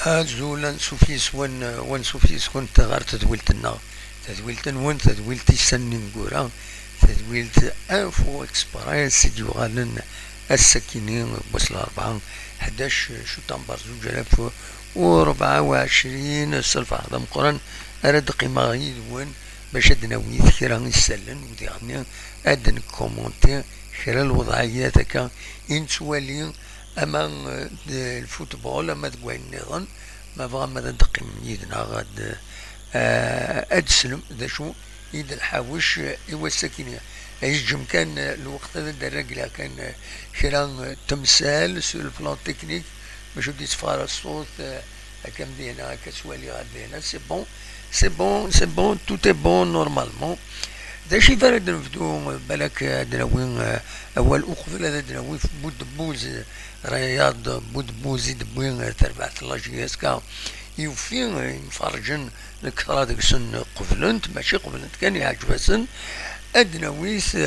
زولا سوفيس وان سوفيس كنت غير تدويلتنا تدويلتن وان تدويلتي سنين نقورا تدويلت انفو اكسبرينس ديوغالن السكينين بوصل 4 11 شتنبر 2024 السلف عظم قرن أرد قيمة غيد وين باش ادناوي كرا نسلن وديعني ادن كومونتي كرا الوضعيات هكا انتوالي اما الفوتبول اما دوين نظن ما بغا ما ندقي من يدنا غاد ادسلم ذا شو يد الحاوش ايوا السكينه يجم كان الوقت هذا الراجل كان كرا تمثال سو البلان تكنيك باش يدي تفار الصوت هكا مدينا هكا سوالي غادينا سي بون سي بون تو اي بون نورمالمون داش يفرد نفدو بالك دراوين اول اقفل هذا دراوين في بودبوز رياض بودبوز دبوين تربعت الله جياسكا يوفين مفرجن الكثرة ديك السن قفلنت ماشي قفلنت كان يعجبسن ادناويس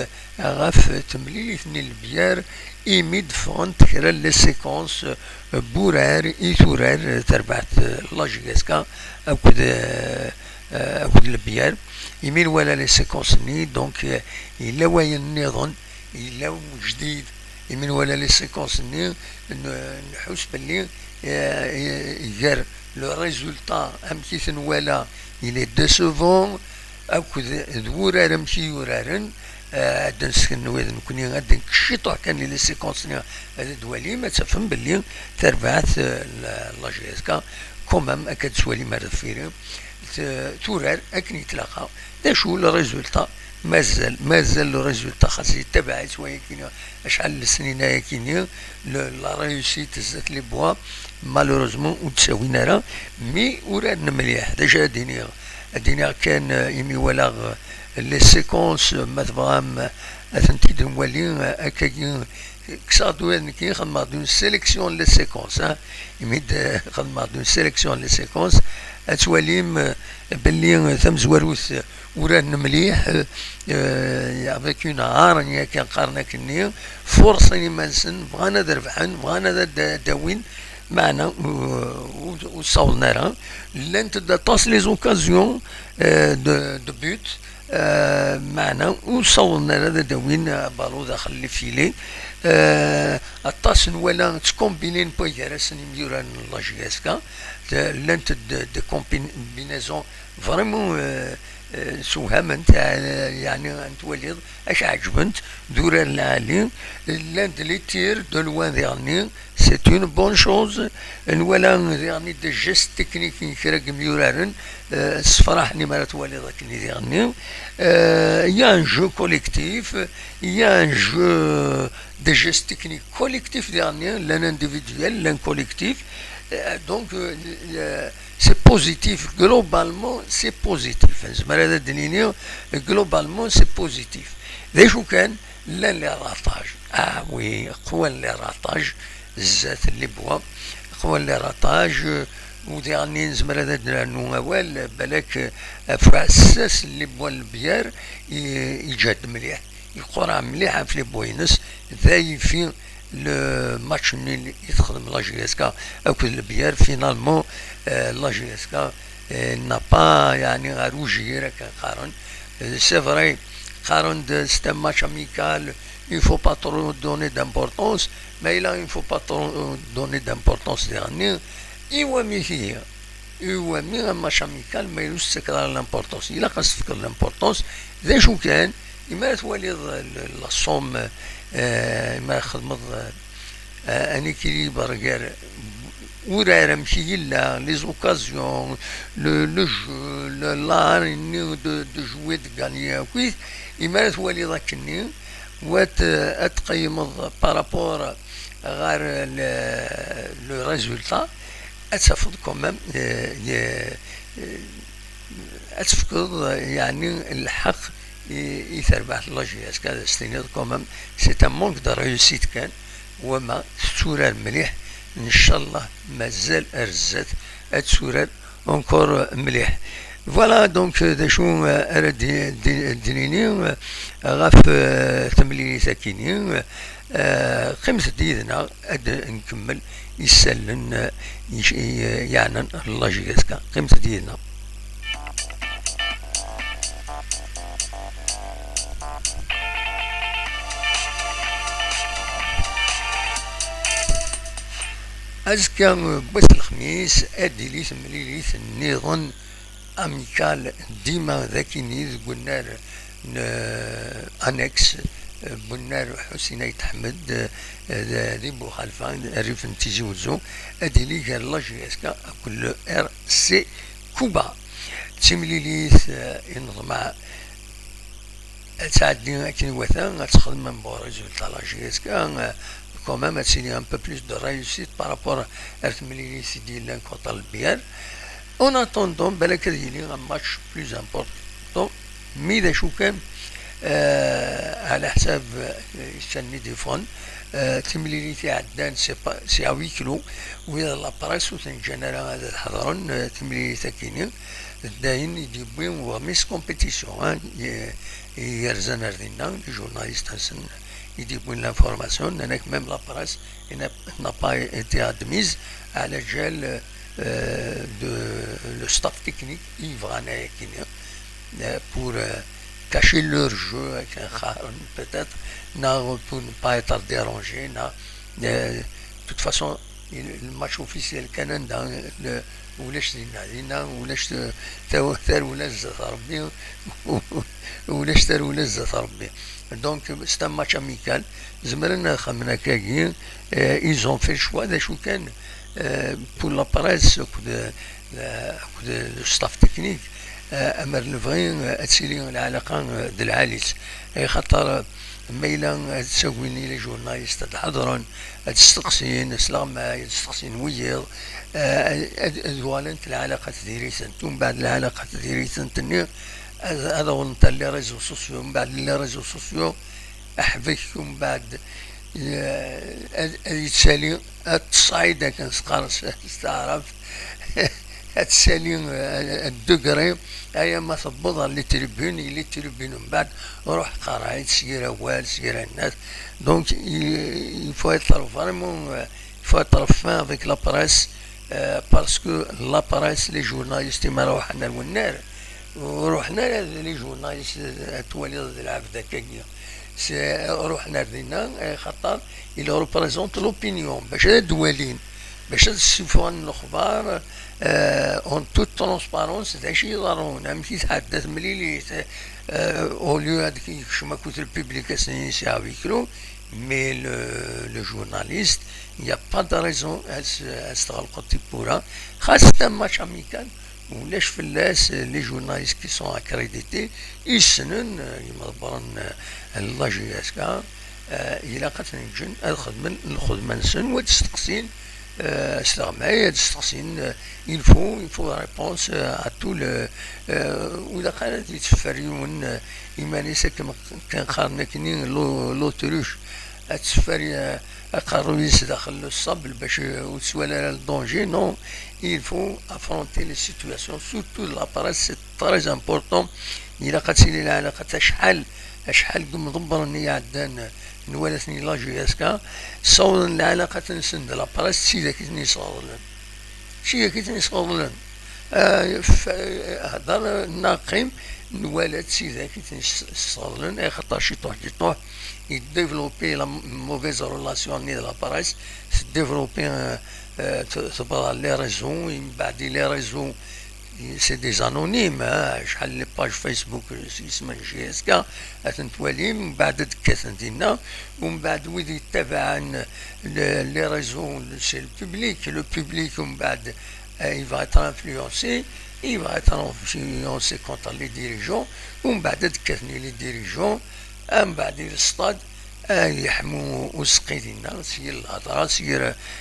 غاف تمليليثني البيار ايميد فونت كرا لي سيكونس بورار ايثورار تربعت الله جياسكا اكد البيار يميل ولا لي سيكونس ني دونك الا وين نظن الا جديد يميل ولا لي سيكونس ني نحوس باللي يجر لو ريزولتا ام كيث ولا الى ديسوفون اكد ذورا مشي يورارن دنسكن وذن كوني غادي كشيطو كان لي سيكونس ني هذا دوالي ما تفهم باللي تربعت لا جيسكا كومام اكاد سوالي مرض فيري تورار اكن يتلاقى دا شو لو ريزولتا مازال لو ريزولتا خاص يتبع شويه كينا اشحال السنين هيا كينيا لا ريوسيت زات لي بوا مالوروزمون وتساوينا راه مي ورادنا مليح ديجا دينيا كان يمي ولا لي سيكونس مثلا اثنتي نولي هكاكي كسادو كي خدمة دون سيليكسيون لي سيكونس يميد خدمة دون سيليكسيون لي سيكونس اتواليم باللي ثم زواروث وران مليح افيك اون عارنيا كان قارنا كني فرصة مانسن بغانا دربحن بغانا داوين معنا وصولنا راه لانت تصل لي زوكازيون دو بوت معنا وصولنا هذا داوين بالو داخل لي فيلي الطاسن ولا تكومبينين بويراسن ميوران لا جياسكا لانت دي كومبينيزون فريمون سوهمنت يعني انت وليد اش عجبنت دور العالي لانت لي تير دو لوان ديرني سي اون بون شوز ولا يعني دي جيست تكنيك كراك ميورارن الصفراحني مرات وليد كني ديرني يا ان جو كوليكتيف يا ان جو دي جيست تكنيك كوليكتيف ديرني لان انديفيدويل لان كوليكتيف donc c'est positif globalement c'est positif زعما الدنيا globalement c'est positif ذا شو كان لا لي راطاج وي قوى لي راطاج الزات اللي بوا قوى لي راطاج وديرني زعما هذا نوال بالك فاساس اللي بوا البيار يجاد مليح يقرا مليح في لي بوينس ذاي في le match nul يتخدم لا جياسكا اكل البيار فينالمون لا جياسكا n'a pas يعني غاروجي راك قارن سي فري قارن c'est un match amical il faut pas trop donner d'importance mais là il faut pas trop donner d'importance dernier ايوا مي هي ايوا مي ماتش amical ما يلوش تكرار l'importance الا خاص تفكر l'importance ذا شو كان إما تولي الصوم ما خدمت ان équilibre كاع ورا مشي لا لي زوكازيون لو جو لار دو جوي دو غاني كويس إما تولي ذاكني وات اتقيم بارابور غير لو ريزولتا اتفض كومام اتفقد يعني الحق يتربح الله جياس كذا استنيد كومام سي ان مونك دو ريوسيت كان وما تسورار مليح ان شاء الله مازال ارزات تسورار اونكور مليح فوالا دونك دا شو اراد دينيني غاف تمليلي ساكينين قيمة ديدنا أد نكمل يسلن يعني الله جيسكا قيمة ديدنا. أزكى بس الخميس أدي ليث مليليث النظام أميكال ديما ذاكي نيز قلنا أنكس بنار حسين أحمد ذي بو خلفان ريف نتيجي وزو أدي لي قال الله جيسكا كل ار سي كوبا تمليليث ينظم تعدي كي وثان تخدم من بوريز ولا جيسكا quand même essayer un peu plus de réussite par rapport à l'Artmilili contre le Bière. En attendant, il y a un match plus important. ميدا شو كان على حساب يستني ديفون تمليليتي عدان سي 8 كيلو وإذا لابراس وتنجنرا هذا الحضرون تمليليتا كينيا داين يجيبون وميس كومبيتيسيون يرزان أردنا الجورناليست هسن يجيبون l'information هناك même la presse n'a pas été admise على جال le staff technique يفغانا كينيا pour cacher leur jeu avec un kharon peut-être pour ne pas être dérangé de toute façon le match officiel كان ولاش لينا ولاش ثار ولا زات ربي ولاش ثار ولا زات ربي. Donc c'est un match amical. زمرنا خمنا كاكين ils ont fait le choix de شو كان pour la presse le staff technique امر الفغين اتسيلي العلاقه د العاليس خاطر ميلا تسويني لي جورناليست الحضرون تستقسين سلام تستقسين ويض ادوالنت العلاقه ديريسن ثم بعد العلاقه ديريسن تني هذا هو نتاع لي ريزو سوسيو من بعد لي ريزو سوسيو احبك من بعد يتسالي التصعيد كان سقارس تعرف هتسالي الدقري ايا ما تبضها اللي تربيني من بعد روح قرايت سير اوال سير الناس دونك il faut être vraiment il faut être fin avec la presse parce que la presse les journalistes ما روحنا للنار وروحنا لي جورناليست توالي العبده كاكيا روحنا لدينا خاطر il représente l'opinion باش دوالين باش تشوفوا الاخبار en toute transparence داش يضرون امشي يتحدث مليلي اوليو هذيك كما كنت البوبليكاسيون يساوي كيلو مي لو جورناليست il y a pas de raison استغلقوا تيبورا خاصة ماتش اميكال ولاش فلاس لي جورناليست كي سون اكريديتي يسنن يمضبرن الله جياسكا الى قد نجن الخدمه نسن وتستقسين استغماية تستقسين il faut réponse à tout le وإذا قالت يتفريون إيمانيسا كان خارنا كنين لوتروش تسفري قرروا يدخلوا الصبل باش وتسوالا الدونجي نو il faut affronter les situations surtout la presse c'est très important إلا قد سيلي العلاقة شحال مضبر ني عدان نوالثني لا جياسكا صور العلاقة نسند لا بريس سيدا كيتني صادلن هدر ناقم نوالد سيدا كيتني صادلن خاطر شي طوح يديفلوبي لا موفيز ريلاسيون ني لا بريس ديفلوبي تبرا لي ريزون من بعد لي ريزون سي دي انونيم شحال لي باج فيسبوك اسمها جياسكا تنتوالي من بعد دكاتن ديالنا ومن بعد ويد يتابعن لي ريزون سي البوبليك ومن بعد il va être influencé contre les dirigeants ومن بعد دكاتني لي ديريجون من بعد الستاد يحموا وسقي ديالنا سير الهضره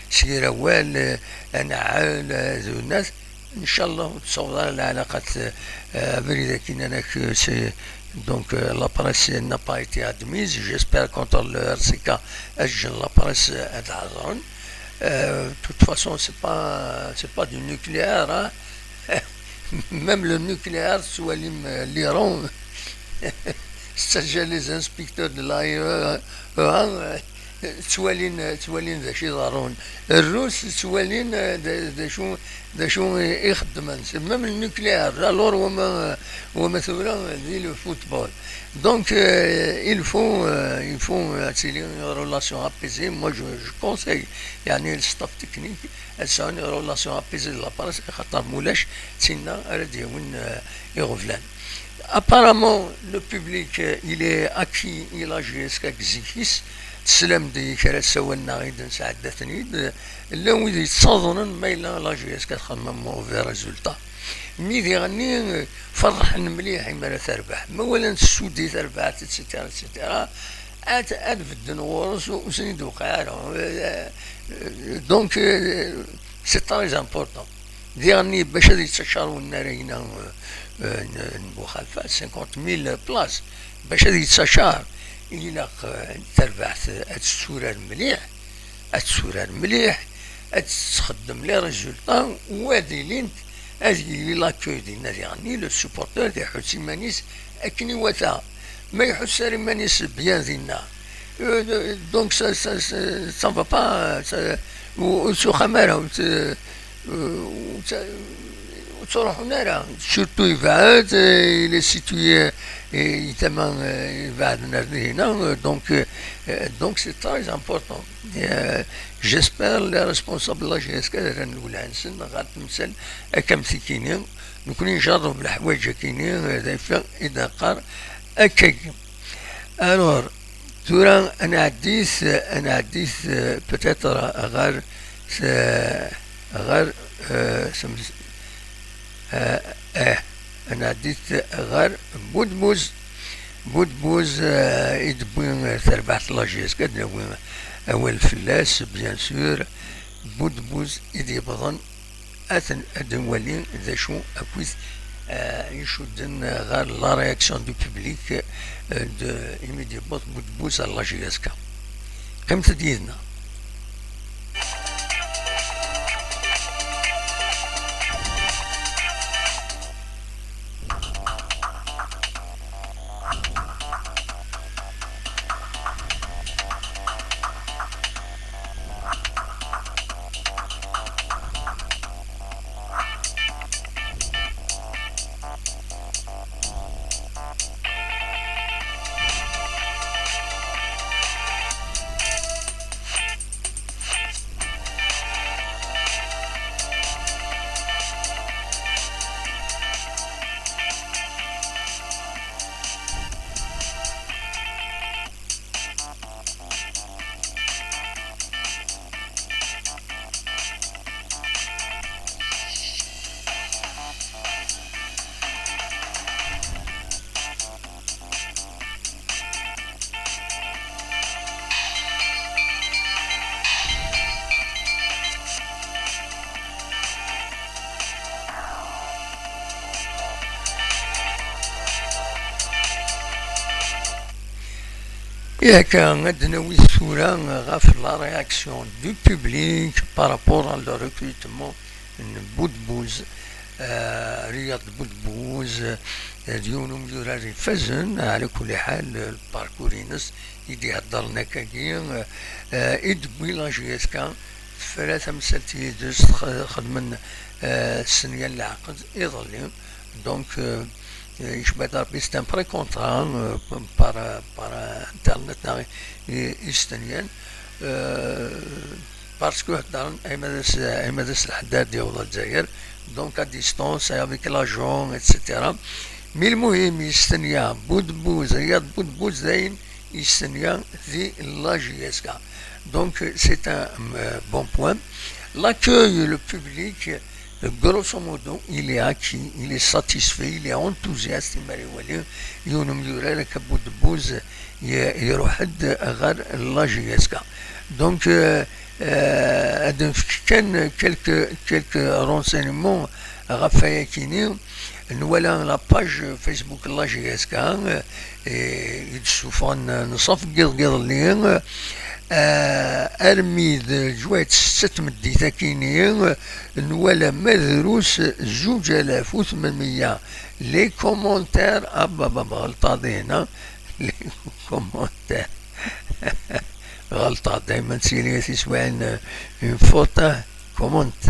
سير اوال نعال ذو الناس ان شاء الله تصور العلاقات بريده كينا سي donc la presse n'a pas été admise j'espère contre le RCK اجل la presse ادعذرن de toute façon c'est pas du nucléaire hein? même le nucléaire soit l'Iran سجل les inspecteurs de l'AIE توالين ذا شي ضارون الروس توالين ذا شو يخدم ميم النوكليير الور وما ثورة ذي لو فوتبول دونك il faut تيلي رولاسيون ابيزي موا جو كونساي يعني الستاف تكنيك تساوي رولاسيون ابيزي لا باراس خاطر مولاش تسينا راه ديون يغفلان. Apparemment, le public, il est acquis, il a joué jusqu'à Xikis. تسلم دي كرا سوالنا غيد نساعدتني لو يدي تصادرن ما إلا لا جي اس كتخمم في ريزولتا مي دي غني فرح مليح ما تربح ما ولا السودي تربح تسيتيرا تسيتيرا اد في الدنورس وسنيد وقع دونك سي تري امبورطون دي غني باش هادي تشارو النارينا مخالفة 50,000 بلاص باش هادي تشار إلا تربح السورة المليح تخدم لي ريزولطا وهادي لين هادي لاكوي ديالنا يعني لو سوبورتور دي حوت مانيس اكني واتا ما يحس مانيس بيان ديالنا دونك سا فا با وسو خمارة وتروح نارا سورتو يبعد إلى سيتوي يتمن يبعدنا هنا دونك سي تري امبورطون جيسبر لي ريسبونسابل لا جي اس كا نقولها نسن غاتمثل كم ثكينين نكون نجرب الحوايج كاينين دايفا اذا قار اكاك الور تورا انا عديت بوتيتر غير انا عديت غير بودبوز يدبوين تربحت لاجيس كدنا اول فلاس بيان سور بودبوز يدي بضن اثن ادوالين ذا شو اكويس يشدن غير لا رياكسيون دو بوبليك دو ايميدي بودبوز على لاجيس كا قيمت ديالنا ياك عندنا ويسورا غاف لا رياكسيون دو بوبليك بارابور على لو ريكروتمون بودبوز رياض بودبوز ديونهم يوراري فزن على كل حال الباركورينس يدي هضرنا كاكي ادبوي لا جي اس كا ثلاثة مسالتي دوز خدمن السنية العقد يظل دونك يشبه ضربي ستان بري كونترا بارا انترنت يستنيان باسكو هدرن اي مدرسة الحداد ديال الجزائر دونك ا ديستونس افيك لاجون اتسيتيرا مي المهم يستنيا بودبوز رياض بودبوز داين يستنيا ذي لا جي اس كا دونك سي ان بون بوان l'accueil le public grosso modo il est acquis, il est satisfait, il est enthousiaste يونم يورا كبودبوز يروح غير لا جي اس كا دونك كان كلك رونسينمون غفايا كيني نولا لا باج فيسبوك لا جي اس كا يتشوفون نصف قيض لين ارميد جوات 6 مديتا كينيين نولا مدروس 2800 لي كومونتير بابا غلطادينا لي كومونتير غلطة دايما سيرية تسوى une faute commente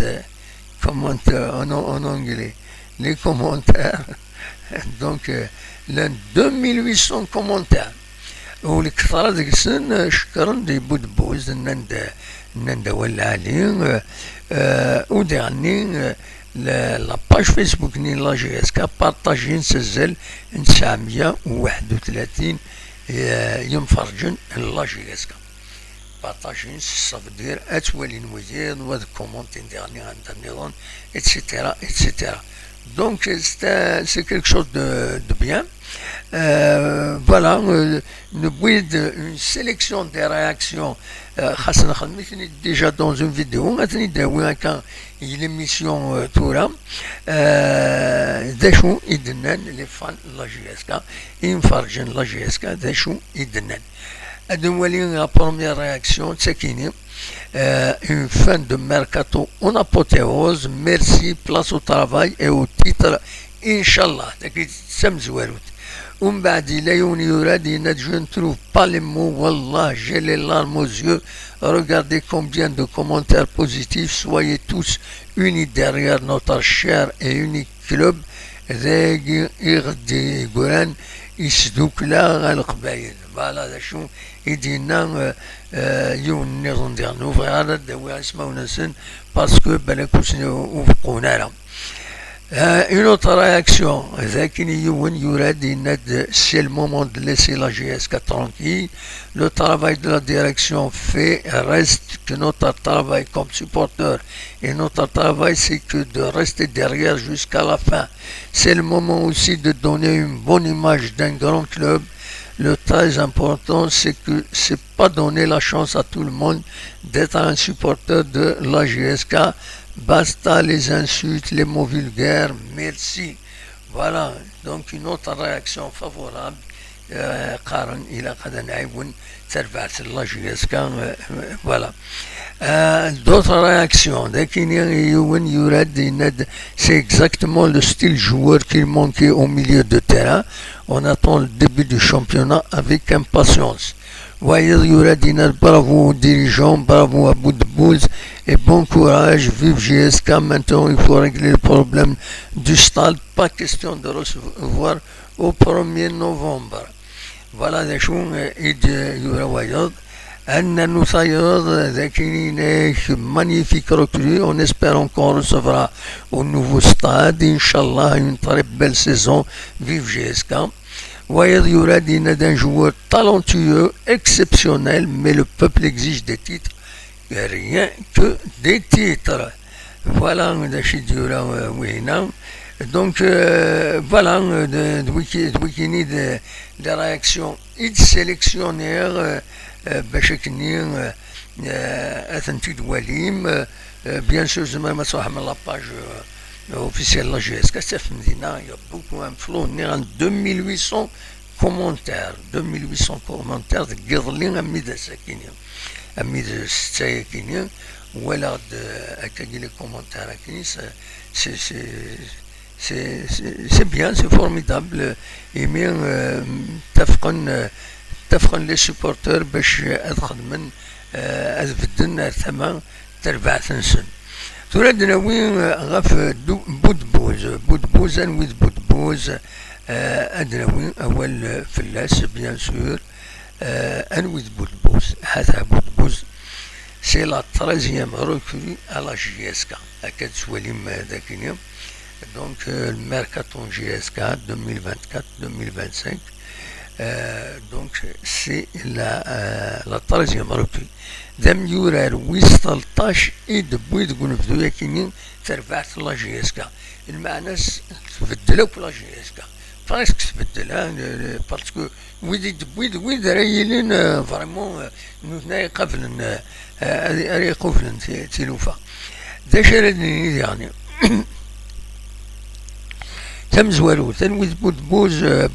en anglais les commentaires donc لان 2800 commentaires والكثرة ديكسن شكرا دي بودبوز نند والعالي ودعني لا باج فيسبوك ني لا جي اس كا بارطاجين سجل 931 ينفرجن لا جي اس كا بارطاجين صافدير اتولي نوزير وذ كومونتين ديرني عند النظام اتسيتيرا اتسيتيرا دونك سي كيلك شوز دو بيان. Voilà, une sélection des réactions déjà dans une vidéo l'émission Toura داشو يدنان les fans la GSK ينفرجن la GSK داشو يدنان أدوالي la première réaction تسكيني une fin de mercato en apothéose, merci, place au travail et au titre Inch'Allah تاكي تسم زواروت ومن بعد لا يراد je ne trouve pas les mots wallah j'ai les larmes aux yeux regardez combien de commentaires positifs soyez tous unis derrière notre cher et unique club ذاك يغدي قران يسدوك لا القبايل فوالا هذا شو يدينا يون نظن ديالنا فهذا الدواء اسمه نسن باسكو بالك وفقونا لهم. Une autre réaction, c'est le moment de laisser la GSK tranquille. Le travail de la direction fait reste que notre travail comme supporter et notre travail c'est que de rester derrière jusqu'à la fin. C'est le moment aussi de donner une bonne image d'un grand club. Le très important c'est que c'est pas donner la chance à tout le monde d'être un supporter de la GSK. Basta les insultes, les mots vulgaires, merci. Voilà, donc une autre réaction favorable. قارن إلى قد نعيون تربعت الله جيسكا voilà. D'autres réactions, c'est exactement le style joueur qu'il manquait au milieu de terrain. On attend le début du championnat avec impatience. Voyez Yuradina, bravo aux dirigeants, bravo à Boudbouz et bon courage, vive GSK. Maintenant il faut régler le problème du stade, pas question de recevoir au 1er novembre. Voilà des choses et de Yurawayad. أن نصير ذاكرين magnifique recrue en espérant qu'on recevra au nouveau stade Inch'Allah une très belle saison, vive GSK. Wayed Yuradina d'un joueur talentueux, exceptionnel, mais le peuple exige des titres, rien que des titres. Voilà, donc voilà, des réactions sélectionnaires بشكل أثنتي دواليم bien sûr زعما صراحة من لاباج officielle la GSK ساف مدينة il y a beaucoup d'influx on est en 2800 commentaires 2800 commentaires قضلين أميد ساكينين أميد ساكينين ولا هكا لي كومونتير كاين c'est bien, c'est formidable. Et bien, تفقن لي سوبورتور باش ادخدمن ادفدن ثما تربع ثنسن تولدنا وين غاف بودبوز انويد بودبوز ادنا وين اول فلاس بيان سور انويد بودبوز هذا بودبوز سي لا 13e recrue à la GSK هكا تسواليم ذاك اليوم دونك الميركاتون GSK 2024-2025 donc c'est la 13e recrue. ذم يورار ويس 13 يدبو تقول في ذويا كينين ترفعت لا جي اس كا المعنى تبدلوا في لا جي اس كا فراسك تبدل باسكو ويد رايلين فريمون نوثنا قبل اري قبل تلوفا ذا شردني يعني تم زوالو تنويذ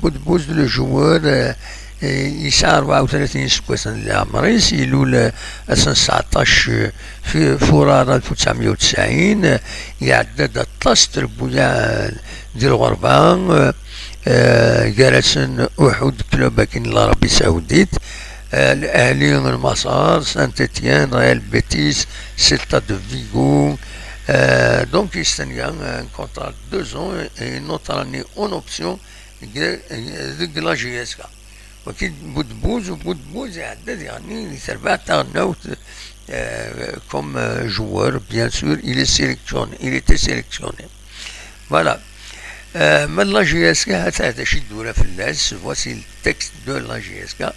بودبوز لو جوار يسعى 34 سكواسن لعمريس يلول 19 في فورار 1990 يعدد 13 تربويا ديال الغربان جالسن أحد كلوب كاين العربي السعوديت الأهلي المسار سانت اتيان ريال بيتيس سيلتا دو فيغو. Donc il signe un contrat de 2 ans et une autre année en option de la GSK. وكيد بودبوز يعدد يعني 4 comme joueur, bien sûr, il est sélectionné, il était sélectionné. Voilà. من la GSK هذا شي الدورة في اللاس. Voici le texte de la GSK.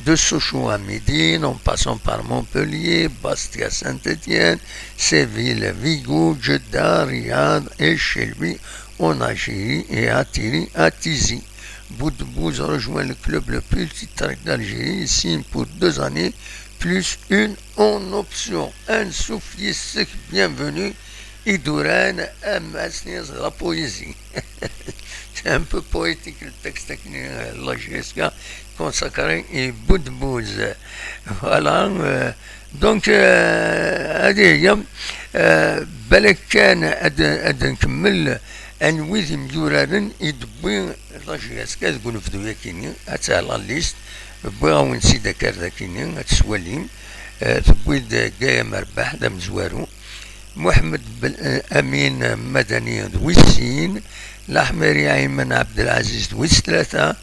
De Sochaux à Médine, en passant par Montpellier, Bastia, Saint-Étienne, Séville, Vigo, Jeddah, Riyad et chez lui en Algérie et atterri à Tizi. Boudbouz rejoint le club le plus titré d'Algérie. Il signe pour 2 années plus une en option. Un souffle bienvenue. Idouran Amasnias, la poésie. C'est un peu poétique le texte technique de la GSK consacré à Boudbouz. Voilà. Donc, هذه هي. بالك كان أد نكمل أنويذ مجورارن يدبي لا GSK تقول في دويا كيني أتا لا ليست بغاو نسيدا كاردا كيني أتسواليم تبويد جاية مربح دا مزوارو. محمد أمين مدني دويسين، الأحمري أيمن عبد العزيز دويس 3،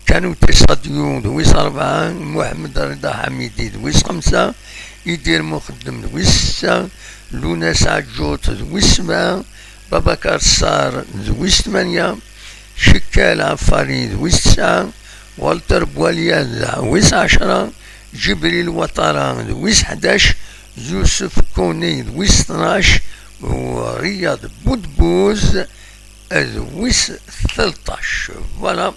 كانوا تصديون دويس 4، محمد رضا حميدي دويس 5، يدير مقدم دويس 6، لوناس عجوت دويس 7، بابكر صار دويس 8، شكال عفاري دويس 9، والتر بواليا دويس 10، جبريل وطران دويس 11، يوسف كوني دويس 12، ورياض بودبوز دويس 13. فوالا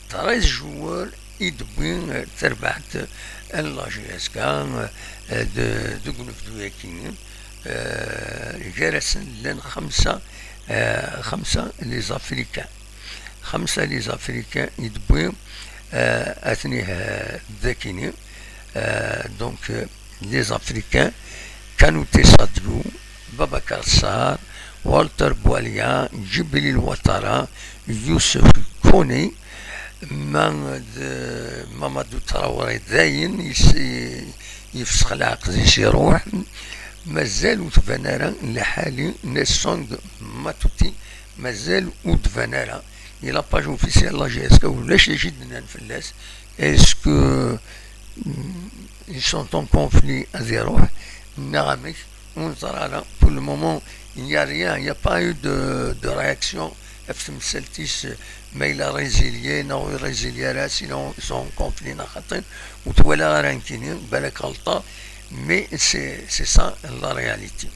13 جوار يدبين تربحت لا GSK دو قنف دوياكين. جالسن لن 5 لي زافريكان، 5 لي زافريكان يدبين أثنيه ذاكيني. دونك les Africains, Kanouté Sadlou, Babacar Sarr, Walter Boualia, Djibril Ouattara, Youssef Kone, Mamadou Traoré داين يفسخ العقد يروح. مازال وتفنارا لحالي نيسونغ ماتوتي مازال وتفنارا. إلا باج اوفيسيال لا GSK ولاش يجدنا نفلاس. اسكو ils sont en conflit à zéro. Pour le moment, il n'y a rien, il n'y a pas eu de réaction. Mais il a résilié, non résilié, sinon ils sont en conflit. Mais c'est ça la réalité.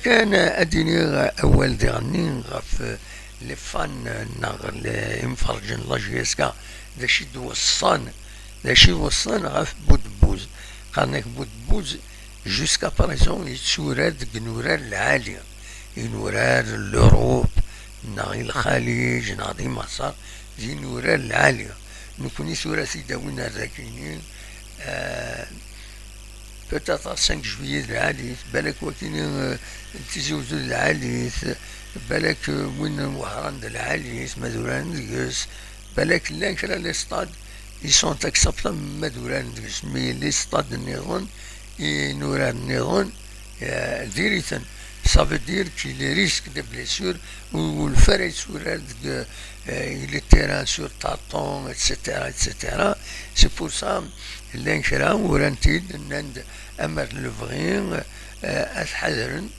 كان أديني أول ديرني غف لي فان اللي مفرجين لا GSK ذا شي دوصان داشي وصلنا غاف بودبوز. قالناك بودبوز جوسكا باريزون يتسورار ديك نورار العالية، نورار لوروب، ناغي الخليج، ناغي مصر، دي نورار العالية. نكوني سورة سيداوينا ذاكينين بتاتا 5 جوية العالية، بالك وكيني تزوزو العالية، بالك وين وهران العالية مدوران ديس، بالك لا كرا لي ستاد ils sont acceptables مدوران مي لي ستاد النظام نوران النظام ديريتن. Ça veut dire qu'il y a risque de blessure ou le faire sur le terrain sur tâton, etc. C'est pour ça l'inchéran ou l'antide n'end أمر لفغين أتحذرن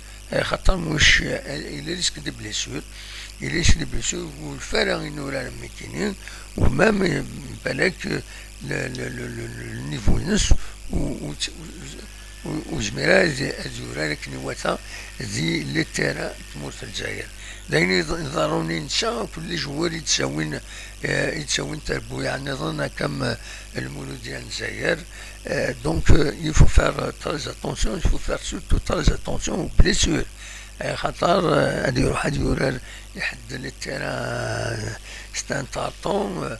خاطر مش il risque de blessure. Il risque de blessure ou le faire نوران مكينين ومام بالك النيفو نص وزميرا زورالك نواتا ذي للتيرا تمور في الجزائر. داين يضروني نسا كل جوار يتساوين تربو يعني ظن كم المولود ديال الجزائر. دونك il faut faire très attention, il faut faire surtout très attention aux blessures. خاطر هادي يروح هادي يورال يحد للتيرا ستان طارطون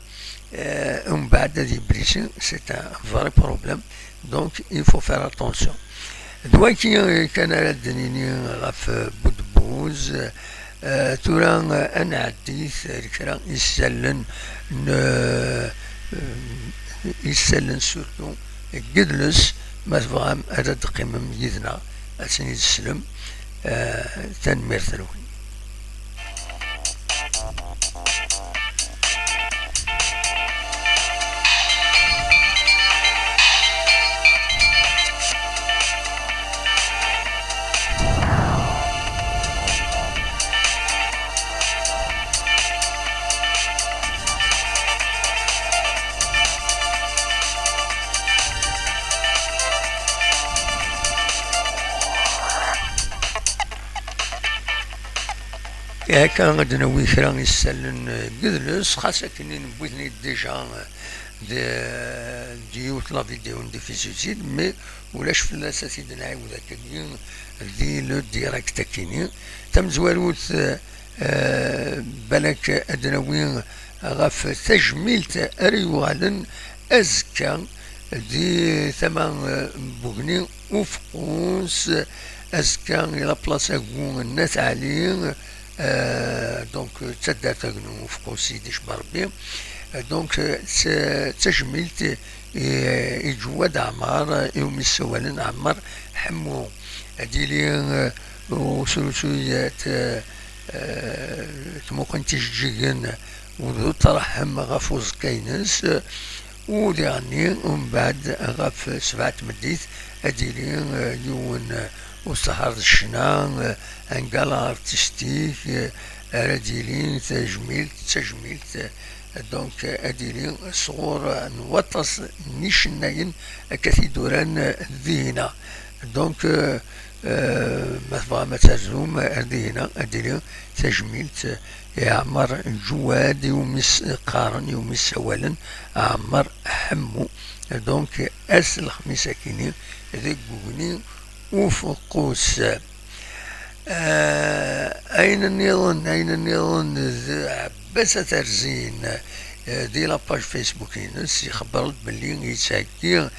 ومن بعد هادي بريسي سي ان فري بروبليم. دونك il faut faire attention. دواكي كان ردنيني غاف بودبوز تورا انا عديت الكرا يسلن يسالن سورتو قدلس ما تبغام هذا تقيم يدنا أسني السلم تنمير ثلوين. كان غادنا ويكرا يسالن قدلس خاصة كني نبوثني ديجا ديوت لا فيديو ندي في سوسيد مي ولاش فلاسة سيدنا نعاود هكاك دي لو ديريكت كيني تم زوالوت بالك ادناوين غاف تجميلت اريوالن ازكا دي ثمان بوغني وفقوس ازكا الى بلاصه كون الناس عليه دونك تدات وفقو سيديش بربي دونك تجميلت يجواد عمار يوم السوالن عمار حمو ديلي وسلسويات تموقن تشجيجن وذو ترحم غفوز كاينس وديعني ومن بعد غف 7 مديت اديلي يون وسهر الشنا انقالا ارتستيك رديلين تجميلت دونك اديلين صغور نوطس نيشناين كثي دوران ذينا دونك ما ترزوم ردينا اديلين تجميلت يعمر جواد يومس قارن يومس سوالا عمر حمو دونك اس الخميس كيني ذيك بوغني وفقوس أين النظام عباس ترزين دي لاباج فيسبوك ينس يخبرت باللي يتساكي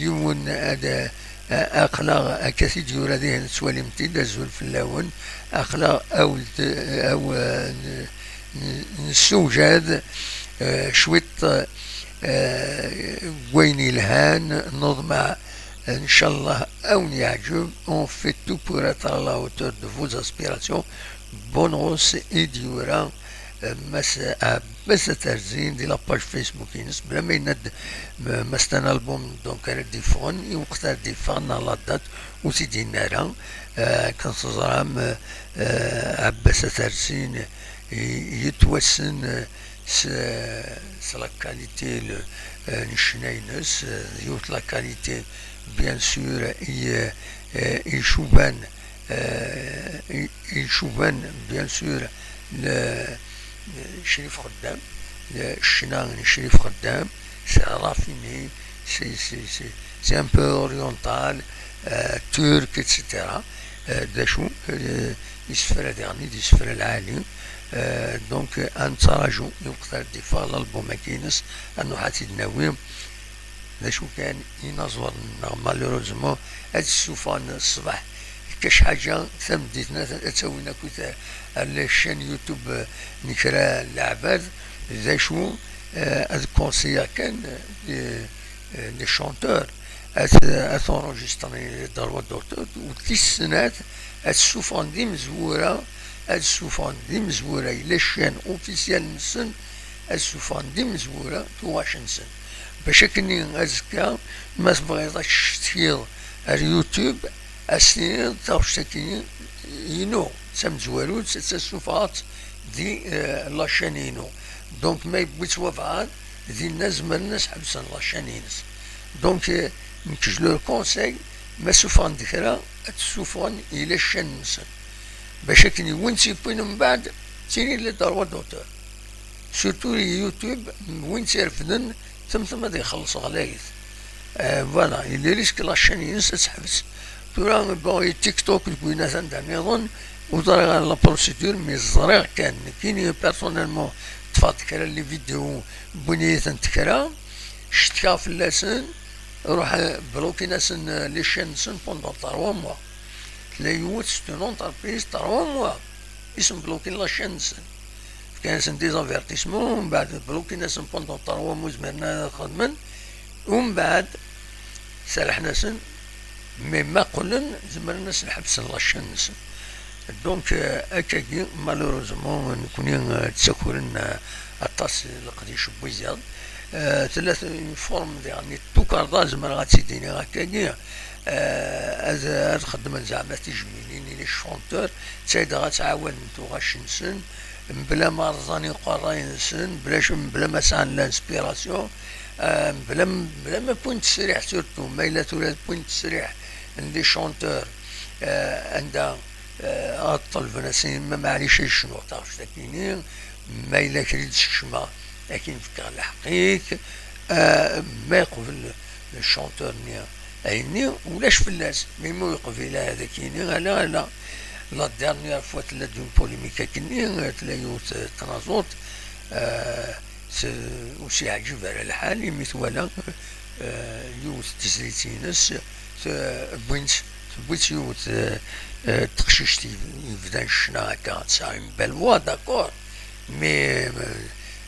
يون هذا أقلا كثير جورا ديه نسوالي متيدا زول في اللون أقلا أو نسوجاد شويت وين الهان نضمع Inch'Allah, on fait tout pour être à la hauteur de vos aspirations. Bonne rose et durant بس ترزين دي لاباج فيسبوك ينس بلا ما يند مستان البوم دونك ديفون وقتها ديفون على دات وسيدي نارا كان صزرام عباس ترزين يتوسن لا كاليتي نشناينس يوت لا كاليتي bien sûr يشوفان bien sûr الشريف خدام الشنان الشريف خدام سي رافيني سي ان بو اورينتال ترك اتسيتيرا دا شو يسفر ديغني يسفر العالي دونك انتراجو يقدر ديفا الالبوم كينس انو حاتي ناوي لا شو كان ينظر مالوروزمون هاد السوفان الصباح كاش حاجه ثمديتنا تسوينا كوتا على الشان يوتيوب نكرا العباد ذا شو هاد كونسيا كان لي شونتور اثونجستري داروا الدكتور وثلاث سنوات هاد السوفان دي مزوره هاد السوفان دي مزوره الى الشان اوفيسيال نسن هاد السوفان دي مزوره تواشن سن باش كني ازكا ما تبغيضاش تشتير اليوتيوب اسنين تاوشتكي ينو سام زوالود تسوفات دي لاشانينو دونك ما يبغيش وفعال دي الناس ما الناس حبسن لاشانينس دونك نكجلو الكونساي ما سوفان ديكرا تسوفان الى الشنسن باش كني وين تيبين من بعد تيني لي داروا دوتور سورتو يوتيوب وين تيرفدن ثم هذا يخلص غلايث فوالا اللي ريسك لاشين ينسى تحبس تورا بغي تيك توك الكوينات عندها نظن وضرغ على لا بروسيدور مي الزريع كان كاين بيرسونيلمون تفات كرا لي فيديو بنيت نتكرا شتكا في اللسن روح بلوكي ناسن لي شين سن بوندون 3 موا تلاقي يوت ستون اونتربريز 3 موا اسم بلوكي لا شين سن كان ديزافيرتيسمون ومن بعد بلوكي ناس بوندون 3 موا زمرنا خدمن ومن بعد سالحنا سن مي ما قلن زمرنا نحبس لاشين نسن دونك اكاكي مالوروزمون نكوني تسكرن الطاس القديش بوزياد ثلاث فورم يعني توكاردا زمر غاتسيديني هكاكي هذا خدمة زعما تجميليني لي شونتور تسايد غتعاون نتو غاشنسن بلا ما رزاني قراين سن بلا ما سان لانسبيراسيون بلا ما بوينت تسريح سورتو ما الا ثلاث بوينت تسريح لي شونتور عندها الطلب ناسين ما معليش شنو تعرف تاكيني ما الا كريت الشما لكن فكر الحقيق ما يقبل الشونتور نيا عيني ولاش فلاس ميمو يقبل هذا كيني لا لا ديرنيير فوا تلا دون بوليميكا كيني تلا يوت ترازوت وسي عجب على الحال مثلا يوت تسريتينس بوينت يوت تقشيشتي يبدا الشنا هكا تساعي بالفوا داكور مي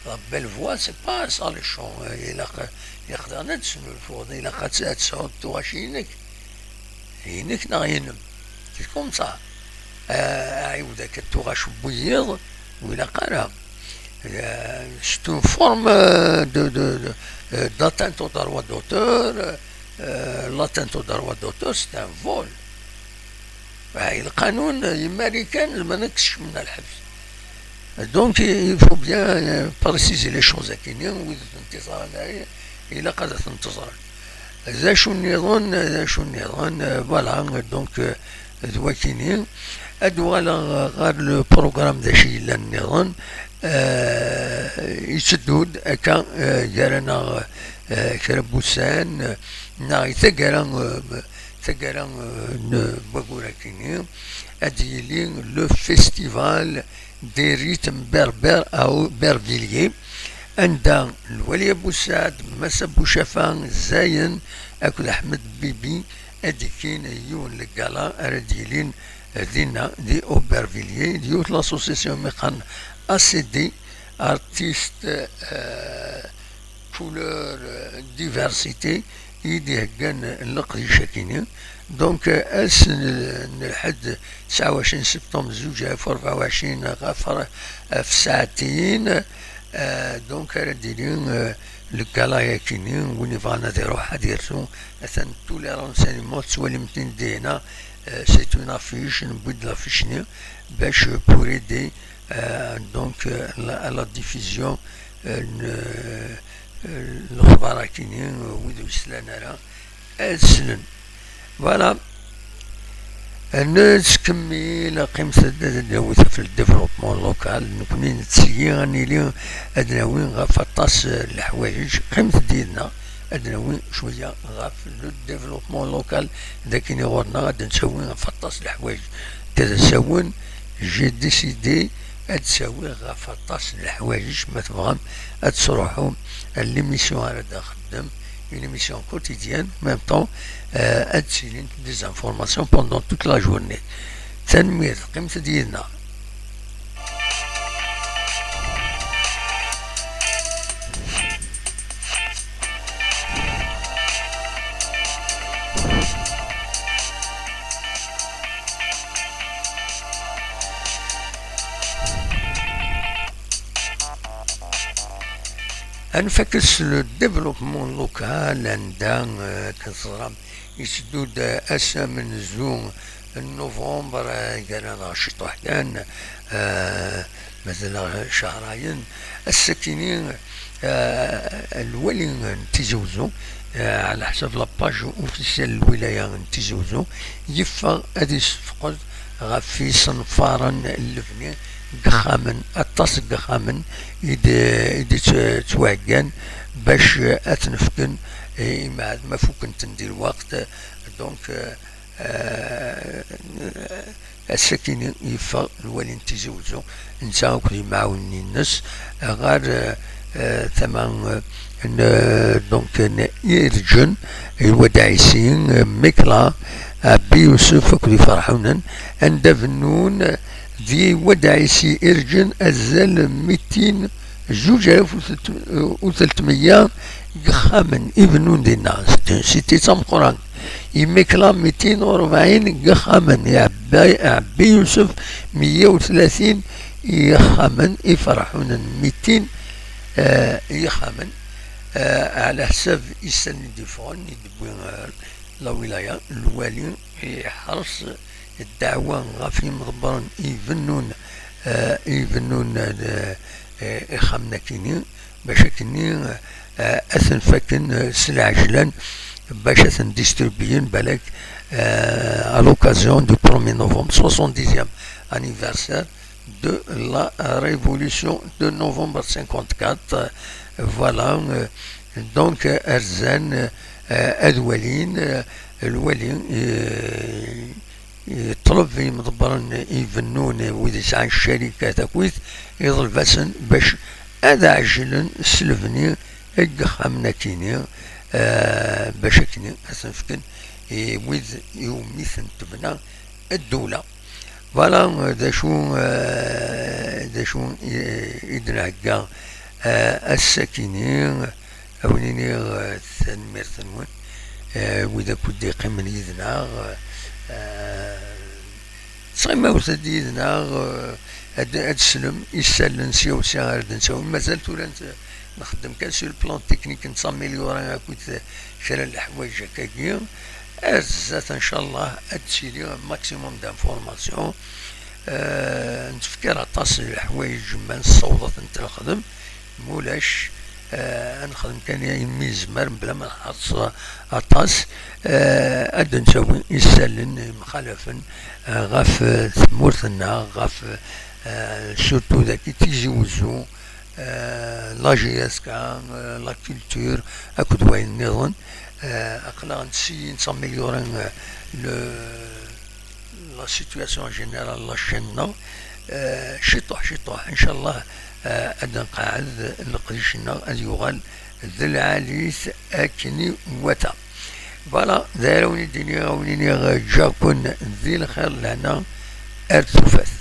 la belle voix, c'est pas ça le chant. يقدر نتسمع الفوضى إلا قد تسعود تواشينك هينك نغينم كيفكم صح عيودك التوغاش بويض وإلا قرا c'est une forme d'atteinte au droit d'auteur l'atteinte au droit d'auteur c'est un vol القانون الأمريكان ما نكسش من الحبس donc il faut bien préciser les choses كاينين وإذا انتصار إلا قد تنتظر ذا شو النظام فوالا دونك دوا كاينين أدوالا غير لو بروغرام داشي إلا النظام يسدود هكا جارانا كربوسان ناغي ثقرا بقولها كاينين أديلي لو فيستيفال دي ريتم بربر أو برفيليي عند الولي بوسعد مسا بوشافان زاين أكل أحمد بيبي أديكين يون لقالا أرديلين دينا دي أوبرفيليي ديوت لاسوسيسيون ميقان أسيدي أرتيست كولور ديفرسيتي يدي هكان اللقديشة كينين دونك أس الحد 29 سبتمبر 2024 غفر في ساعتين دونك رديلين الكالايا كينين وني فانا ديرو حديرتو مثلا تو لي رونسينمون تسوالي متين دينا سي اون افيش نبويد لافيشني باش بور ايدي دونك لا ديفيزيون الاخبار كينين ويدو سلانا راه اسلن فوالا نكمل قيمة الدوث في الديفلوبمون لوكال نكوني نتسياني لي أدناوين غاف الطاس الحوايج قيمة ديالنا أدناوين شوية غاف الديفلوبمون لوكال داكيني غورنا غادي نسوي غاف الطاس الحوايج تتساون جي ديسيدي أتساوي غاف الطاس الحوايج ما تبغام أتسروحو ليميسيون هذا خدام une émission quotidienne, en même temps, des informations pendant toute la journée. تنمية قيمة ديالنا انفكس لو ديفلوبمون لوكال عندها كتصرام يسدود اسا من زون نوفمبر قالنا شطو حدان مثلا شهرين الساكنين الولي نتزوزو على حسب لاباج اوفيسيال الولايه نتزوزو يفا ادي فقد غفي صنفارا اللبنان قخامن الطاس قخامن إذا تواجن باش أتنفكن ما فوكن تندير وقت دونك الساكنين يفا الوالي نتزوجو نتا كلي معاونين الناس غير ثمان دونك يرجن الوداعسين ميكلا بي يوسف كلي فرحونا عند فنون ذي ودعيسي إرجن أزال 200 2300 قخامن ابنون دي الناس سيتي تام قران يمكلا 240 قخامن يا عبي يوسف 130 يخامن يفرحون 200 يخامن على حساب يسن ديفون يدبون لا ولاية الوالي يحرص الدعوة غافي مضبرن يبنون إخامنا كيني باش كيني أثن فاكن سلعجلان باش أثن ديستربيين بالك à l'occasion du 1er novembre, 70e anniversaire de la révolution de novembre 54. Voilà, donc Erzan Adwalin, الولي يطلب في مضبرن يفنون وإذا سعى الشركة تكويت يضل بسن باش هذا عجلا سلفني اقخامنا كيني باش كيني أسنفكن ويذ يوميثن تبنى الدولة. فوالا دا شو يدنعقا الساكنين أوليني تنمير ثنون وإذا كنت يقيم يدنا صيما وثد يدنا هاد السلم يسالن سيو سيار نساو مازال تولان نخدم كان سو البلان تكنيك نتاميليورا كنت شرا الحوايج هكاكيا ازات ان شاء الله ادسيلي ماكسيموم دانفورماسيون نتفكر عطاس الحوايج ما نصوضت نتخدم مولاش نخدم كان يمي زمر بلا ما نحط عطاس اد نسوي يسالن مخالفا غاف ثمورتنا غاف سورتو ذاك تيزوزو لا جياسكا لا كولتور اكو دوين نظن اقلا نسي نساميليورين لا سيتواسيون جينيرال لا شينا شطوح ان شاء الله اد نقعد نقريشنا اد يغال ذي العاليس اكني وتا. فوالا دايروني الدنيا ونيني جاكون ذي الخير لنا ارتفاث.